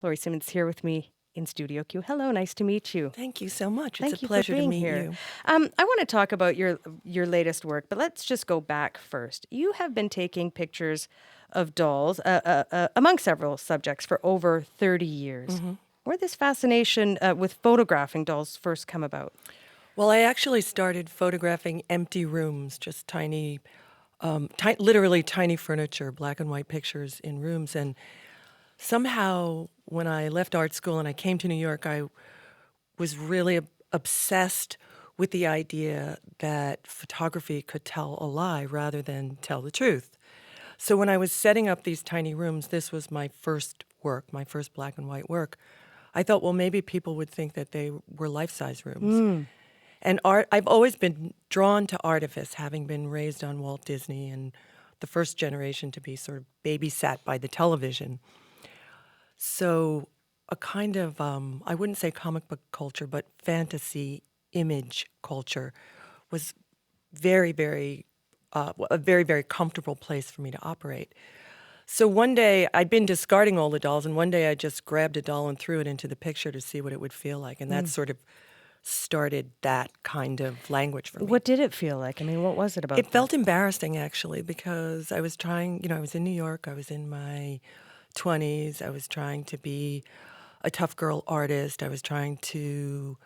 Laurie Simmons here with me in Studio Q. Hello, nice to meet you. Thank you so much. It's Thank a you for pleasure to being meet here. you. I want to talk about your latest work, but let's just go back first. You have been taking pictures of dolls among several subjects for over 30 years. Where did this fascination with photographing dolls first come about? Well, I actually started photographing empty rooms, just literally tiny furniture, black and white pictures in rooms. And somehow, when I left art school and I came to New York, I was really obsessed with the idea that photography could tell a lie rather than tell the truth. So when I was setting up these tiny rooms, this was my first work, my first black and white work. I thought, well, maybe people would think that they were life-size rooms. And art, I've always been drawn to artifice, having been raised on Walt Disney and the first generation to be sort of babysat by the television. So a kind of, I wouldn't say comic book culture, but fantasy image culture was very, very, a very, very comfortable place for me to operate. So one day, I'd been discarding all the dolls, and one day I just grabbed a doll and threw it into the picture to see what it would feel like. And that sort of started that kind of language for me. What did it feel like? I mean, what was it about It felt embarrassing, actually, because I was trying, I was in New York, I was in my 20s, I was trying to be a tough girl artist, I was trying to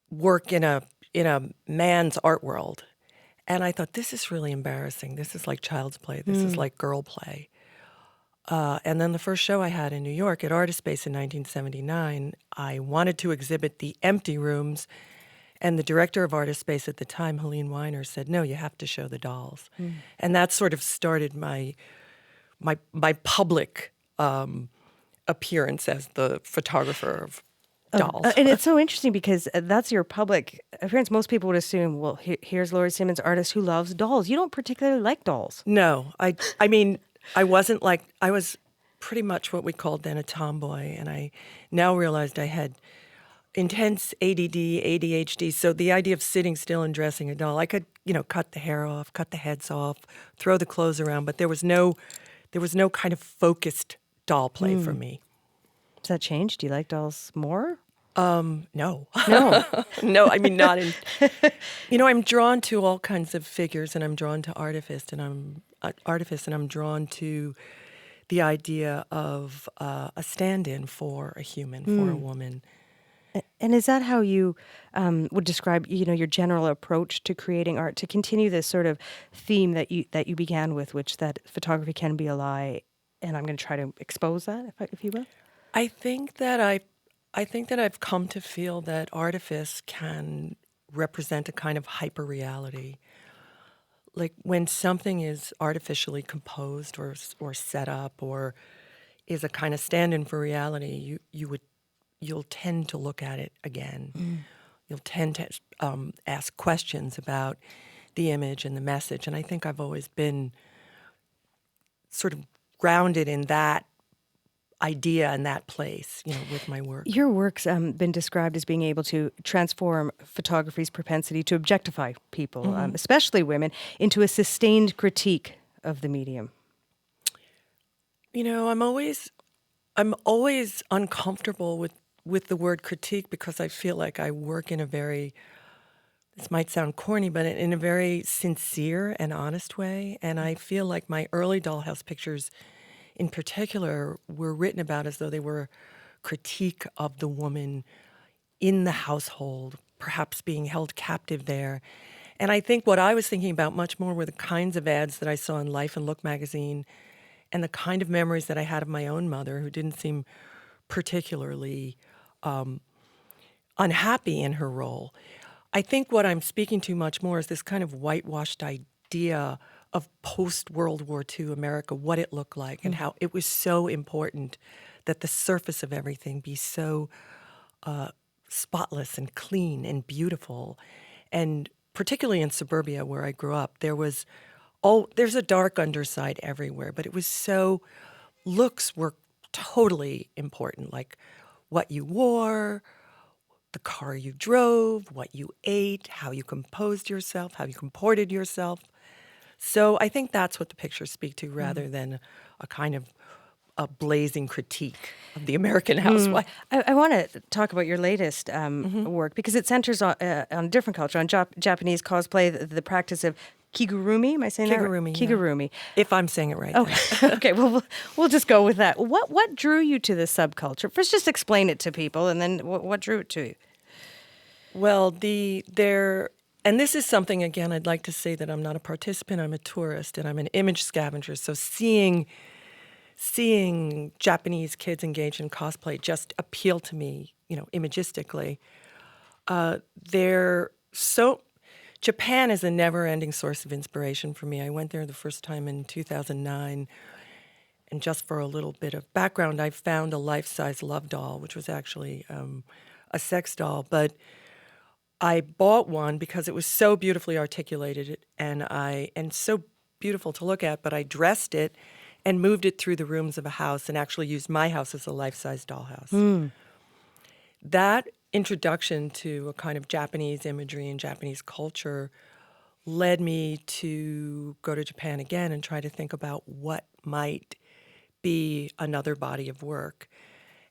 work in a man's art world. And I thought, this is really embarrassing. This is like child's play. This is like girl play. And then the first show I had in New York at Artispace in 1979, I wanted to exhibit the empty rooms, and the director of Artispace at the time, Helene Weiner, said, "No, you have to show the dolls." And that sort of started my public appearance as the photographer of dolls. And it's so interesting because that's your public appearance. Most people would assume, well, here's Laurie Simmons, artist who loves dolls. You don't particularly like dolls. No, I mean, I wasn't like, I was pretty much what we called then a tomboy, and I now realized I had intense ADD, ADHD, so the idea of sitting still and dressing a doll, I could, cut the hair off, cut the heads off, throw the clothes around, but there was no kind of focused doll play for me. Does that change? Do you like dolls more? No. No. No, I mean, not in, I'm drawn to all kinds of figures, and I'm drawn to artifice, and I'm drawn to the idea of a stand-in for a human, for a woman. And is that how you would describe, your general approach to creating art, to continue this sort of theme that you began with, which that photography can be a lie, and I'm going to try to expose that, if you will? I think that I've come to feel that artifice can represent a kind of hyper-reality. Like when something is artificially composed or set up or is a kind of stand-in for reality, you'll tend to look at it again. You'll tend to ask questions about the image and the message. And I think I've always been sort of grounded in that idea and that place, with my work. Your work's been described as being able to transform photography's propensity to objectify people, especially women, into a sustained critique of the medium. I'm always uncomfortable with the word critique because I feel like I work in a very, this might sound corny, but in a very sincere and honest way. And I feel like my early dollhouse pictures in particular were written about as though they were critique of the woman in the household, perhaps being held captive there. And I think what I was thinking about much more were the kinds of ads that I saw in Life and Look magazine and the kind of memories that I had of my own mother, who didn't seem particularly unhappy in her role. I think what I'm speaking to much more is this kind of whitewashed idea of post-World War II America, what it looked like, and how it was so important that the surface of everything be so spotless and clean and beautiful. And particularly in suburbia where I grew up, there's a dark underside everywhere, but it was so, looks were totally important, like what you wore, the car you drove, what you ate, how you composed yourself, how you comported yourself. So I think that's what the pictures speak to rather than a kind of a blazing critique of the American housewife. I want to talk about your latest work because it centers on a different culture, on Japanese cosplay, the practice of kigurumi. Am I saying that right? Kigurumi, yeah. Kigurumi. If I'm saying it right. Okay, okay. Well, we'll just go with that. What drew you to this subculture? First, just explain it to people, and then what drew it to you? Well, and this is something, again, I'd like to say that I'm not a participant, I'm a tourist, and I'm an image scavenger. So seeing Japanese kids engaged in cosplay just appealed to me, imagistically. Japan is a never-ending source of inspiration for me. I went there the first time in 2009, and just for a little bit of background, I found a life-size love doll, which was actually a sex doll, but I bought one because it was so beautifully articulated and so beautiful to look at, but I dressed it and moved it through the rooms of a house and actually used my house as a life-size dollhouse. That introduction to a kind of Japanese imagery and Japanese culture led me to go to Japan again and try to think about what might be another body of work.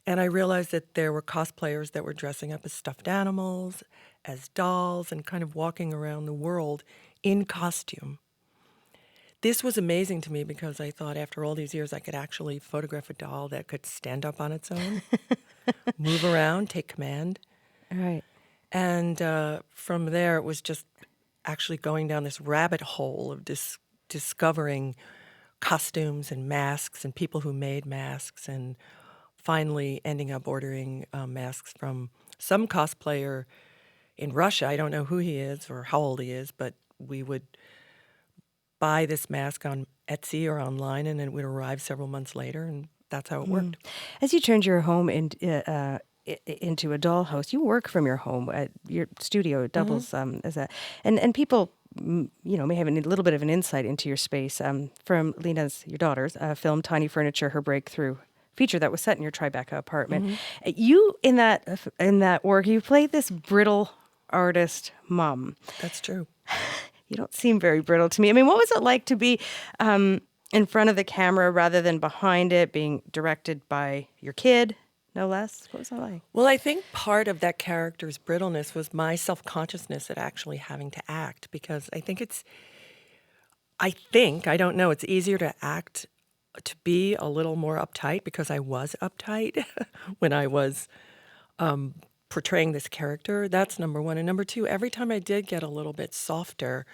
And I realized that there were cosplayers that were dressing up as stuffed animals, as dolls, and kind of walking around the world in costume. This was amazing to me because I thought after all these years I could actually photograph a doll that could stand up on its own, move around, take command. Right. And from there it was just actually going down this rabbit hole of discovering costumes and masks and people who made masks, and finally ending up ordering masks from some cosplayer in Russia. I don't know who he is or how old he is, but we would buy this mask on Etsy or online, and it would arrive several months later, and that's how it worked. As you turned your home into a dollhouse, you work from your home. Your studio doubles as a, and people, may have a little bit of an insight into your space from your daughter's film Tiny Furniture, her breakthrough feature that was set in your Tribeca apartment. You in that work, you played this brittle artist mom. That's true. You don't seem very brittle to me. I mean, what was it like to be in front of the camera rather than behind it, being directed by your kid, no less? What was that like? Well, I think part of that character's brittleness was my self-consciousness at actually having to act, because I don't know, it's easier to act, to be a little more uptight, because I was uptight when I was portraying this character. That's number one. And number two, every time I did get a little bit softer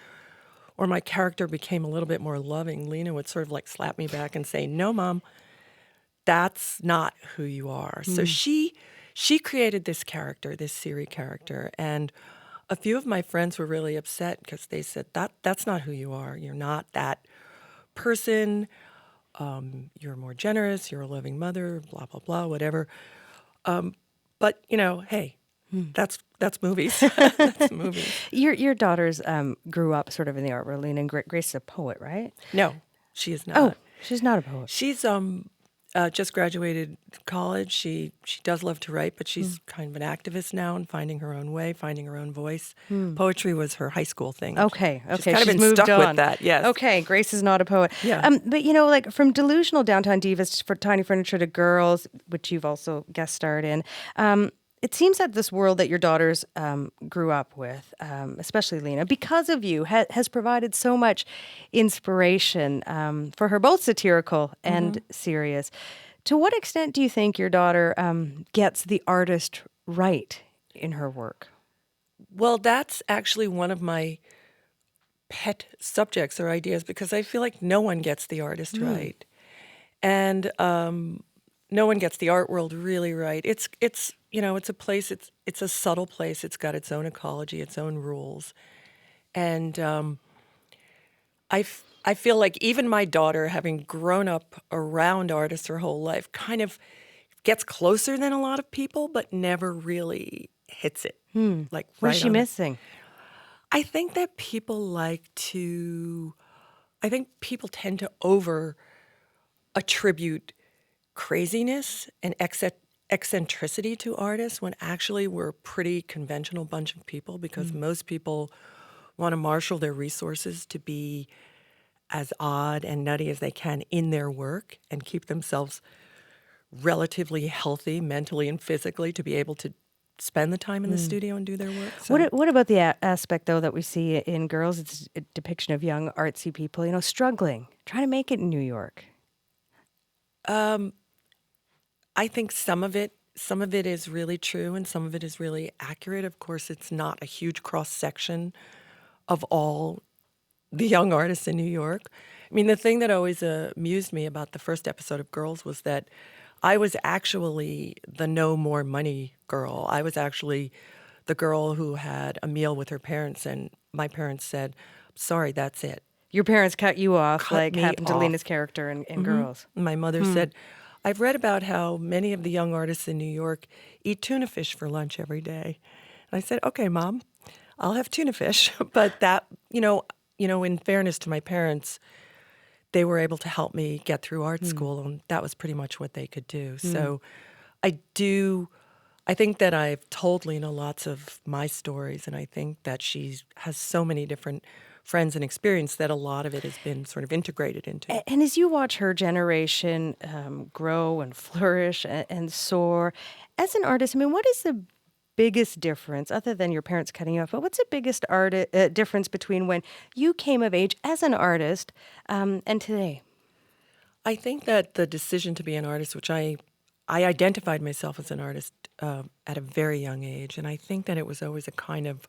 or my character became a little bit more loving, Lena would sort of like slap me back and say, "No, Mom, that's not who you are." So she created this character, this Siri character, and a few of my friends were really upset because they said, that's not who you are. You're not that person. You're more generous. You're a loving mother, blah, blah, blah, whatever. But, hey, that's movies. That's movies. Your daughters grew up sort of in the art world, and Grace is a poet, right? No, she is not. Oh, she's not a poet. She's just graduated college. She does love to write, but she's kind of an activist now and finding her own way, finding her own voice. Poetry was her high school thing. Okay. She's kind of been moved stuck on with that, yes. Okay, Grace is not a poet. Yeah. But like from delusional downtown divas for Tiny Furniture to Girls, which you've also guest starred in, it seems that this world that your daughters grew up with, especially Lena, because of you, has provided so much inspiration for her, both satirical and serious. To what extent do you think your daughter gets the artist right in her work? Well, that's actually one of my pet subjects or ideas, because I feel like no one gets the artist right. And no one gets the art world really right. It's a place, it's a subtle place. It's got its own ecology, its own rules. And I feel like even my daughter, having grown up around artists her whole life, kind of gets closer than a lot of people, but never really hits it. Like right What's she on it. missing? I think that people tend to over attribute craziness and eccentricity to artists, when actually we're a pretty conventional bunch of people, because most people want to marshal their resources to be as odd and nutty as they can in their work and keep themselves relatively healthy mentally and physically to be able to spend the time in the studio and do their work. So What about the aspect, though, that we see in Girls? It's a depiction of young artsy people, struggling, trying to make it in New York. I think some of it is really true and some of it is really accurate. Of course, it's not a huge cross section of all the young artists in New York. I mean, the thing that always amused me about the first episode of Girls was that I was actually the no more money girl. I was actually the girl who had a meal with her parents, and my parents said, "Sorry, that's it. Your parents cut you off, Cut like me happened to off." Lena's character in Girls. My mother said, "I've read about how many of the young artists in New York eat tuna fish for lunch every day." And I said, "Okay, Mom, I'll have tuna fish." But that, in fairness to my parents, they were able to help me get through art school, and that was pretty much what they could do. So I think that I've told Lena lots of my stories, and I think that she has so many different friends and experience that a lot of it has been sort of integrated into. And as you watch her generation grow and flourish and soar, as an artist, I mean, what is the biggest difference, other than your parents cutting you off, but what's the biggest difference between when you came of age as an artist and today? I think that the decision to be an artist, which I identified myself as an artist at a very young age, and I think that it was always a kind of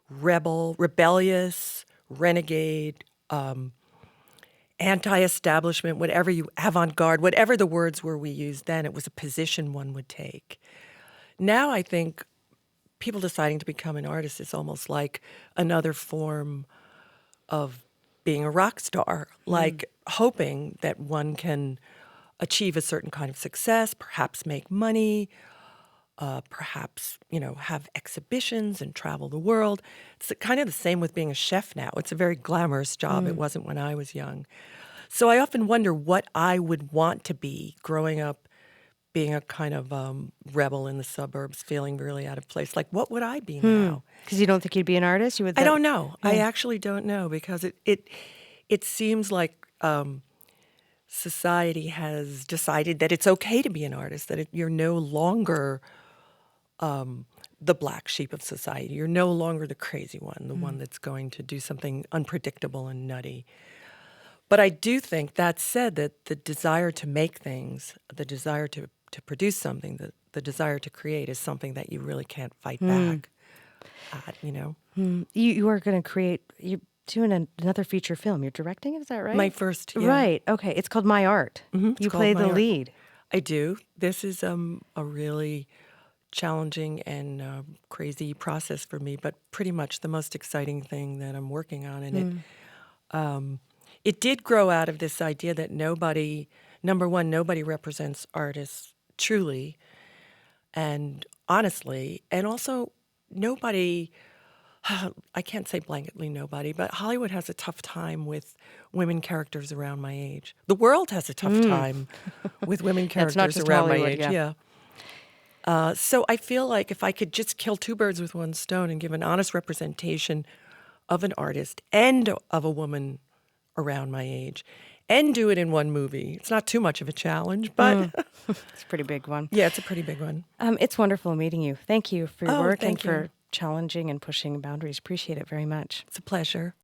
rebellious, renegade, anti-establishment, whatever avant-garde, whatever the words were we used then, it was a position one would take. Now I think people deciding to become an artist is almost like another form of being a rock star, like hoping that one can achieve a certain kind of success, perhaps make money, perhaps, have exhibitions and travel the world. It's kind of the same with being a chef now. It's a very glamorous job. It wasn't when I was young. So I often wonder what I would want to be growing up, being a kind of rebel in the suburbs, feeling really out of place. Like, what would I be now? Because you don't think you'd be an artist? I don't know. I actually don't know, because it seems like society has decided that it's okay to be an artist, that you're no longer the black sheep of society. You're no longer the crazy one, the one that's going to do something unpredictable and nutty. But I do think, that said, that the desire to make things, the desire to produce something, the desire to create is something that you really can't fight back at, You are going to create, you're doing another feature film. You're directing it, is that right? My first, yeah. Right, okay. It's called My Art. It's You called play My the Art. lead. I do. This is a really challenging and crazy process for me, but pretty much the most exciting thing that I'm working on. And it did grow out of this idea that number one, nobody represents artists truly and honestly, and also nobody, I can't say blanketly nobody, but Hollywood has a tough time with women characters around my age. The world has a tough time with women That's not characters just around Hollywood, my age. yeah. So I feel like if I could just kill two birds with one stone and give an honest representation of an artist and of a woman around my age, and do it in one movie. It's not too much of a challenge, but It's a pretty big one. yeah, it's a pretty big one. It's wonderful meeting you. Thank you for your Oh, work and thank you. for challenging and pushing boundaries. Appreciate it very much. It's a pleasure.